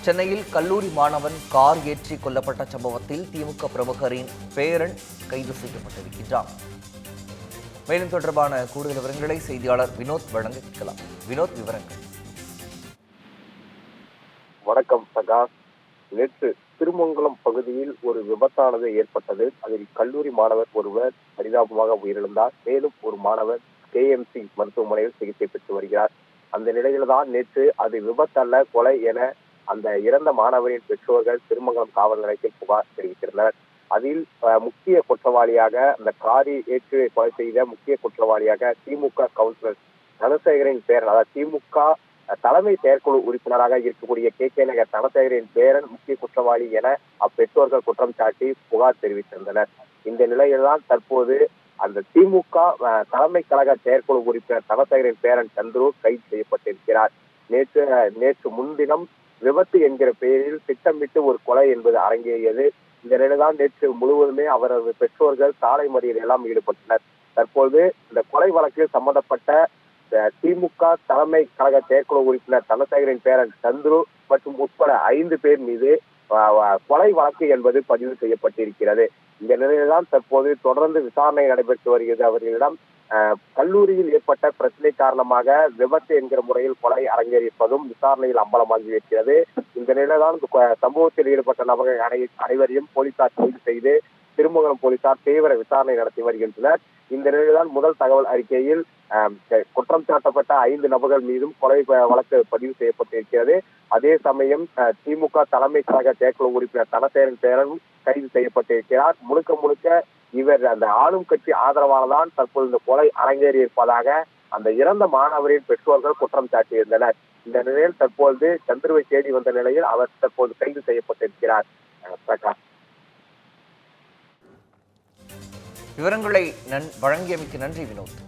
சென்னையில் கல்லூரி மாணவன் கார் ஏற்றி கொல்லப்பட்ட சம்பவத்தில் திமுக பிரமுகரின் பேரன் கைது செய்யப்பட்டிருக்கிறார். மேலும் தொடர்பான கூடுதல் விவரங்களை செய்தியாளர் வினோத் வழங்க கேட்கலாம். வினோத், விவரங்கள். வணக்கம் பிரகாஷ். நேற்று திருமங்கலம் பகுதியில் ஒரு விபத்தானது ஏற்பட்டது. அதில் கல்லூரி மாணவர் ஒருவர் பரிதாபமாக உயிரிழந்தார். மேலும் ஒரு மாணவர் KMC மருத்துவமனையில் சிகிச்சை பெற்று வருகிறார். அந்த நிலையில்தான் நேற்று அது விபத்தல்ல, கொலை என அந்த இறந்த மாணவரின் பெற்றோர்கள் திருமங்கலம் காவல் நிலையத்தில் புகார் தெரிவித்திருந்தனர். அதில் முக்கிய குற்றவாளியாக அந்த காரி ஏற்று கொலை செய்த முக்கிய குற்றவாளியாக திமுக கவுன்சிலர் தனசேகரின் பேரன், அதாவது திமுக தலைமை செயற்குழு உறுப்பினராக இருக்கக்கூடிய KK நகர் தனசேகரின் பேரன் முக்கிய குற்றவாளி என அப்பெற்றோர்கள் குற்றம் சாட்டி புகார் தெரிவித்திருந்தனர். இந்த நிலையில்தான் தற்போது அந்த திமுக தலைமை கழக செயற்குழு உறுப்பினர் தனசேகரின் பேரன் சந்துரு கைது செய்யப்பட்டிருக்கிறார். நேற்று முன்தினம் விபத்து என்கிற பெயரில் திட்டமிட்டு ஒரு கொலை என்பது அரங்கேறியது. இந்த நிலையில்தான் நேற்று முழுவதுமே அவரது பெற்றோர்கள் சாலை மறியலில் எல்லாம் ஈடுபட்டனர். தற்போது இந்த கொலை வழக்கில் சம்பந்தப்பட்ட திமுக தலைமை கழக செயற்குழு உறுப்பினர் தனசேகரின் பேரன் சந்துரு மற்றும் உட்பட 5 பேர் மீது கொலை வழக்கு என்பது பதிவு செய்யப்பட்டிருக்கிறது. இந்த நிலையில்தான் தற்போது தொடர்ந்து விசாரணை நடைபெற்று வருகிறது. அவர்களிடம் கல்லூரியில் ஏற்பட்ட பிரச்சனை காரணமாக விபத்து என்கிற முறையில் கொலை அரங்கேறிப்பதும் விசாரணையில் அம்பலமாகி இருக்கிறது. இந்த நிலையில்தான் சம்பவத்தில் ஈடுபட்ட நபர்கள் அனைவரையும் போலீசார் கைது செய்து திருமங்கலம் போலீசார் தீவிர விசாரணை நடத்தி வருகின்றனர். இந்த நிலையில்தான் முதல் தகவல் அறிக்கையில் குற்றம் சாட்டப்பட்ட 5 நபர்கள் மீதும் கொலை வழக்கு பதிவு செய்யப்பட்டிருக்கிறது. அதே சமயம் திமுக தலைமை கழக செயற்குழு உறுப்பினர் தனசேகரன் பேரனும் கைது செய்யப்பட்டிருக்கிறார். முழுக்க இவர் அந்த ஆளும் கட்சி ஆதரவால்தான் தற்போது இந்த கொலை அரங்கேறி இருப்பதாக அந்த இறந்த மாணவரின் பெற்றோர்கள் குற்றம் சாட்டியிருந்தனர். இந்த நிலையில் தற்போது சந்துருவை தேடி வந்த நிலையில் அவர் தற்போது கைது செய்யப்பட்டிருக்கிறார். பிரகாஷ், விவரங்களை வழங்கியமைக்கு நன்றி வினோத்.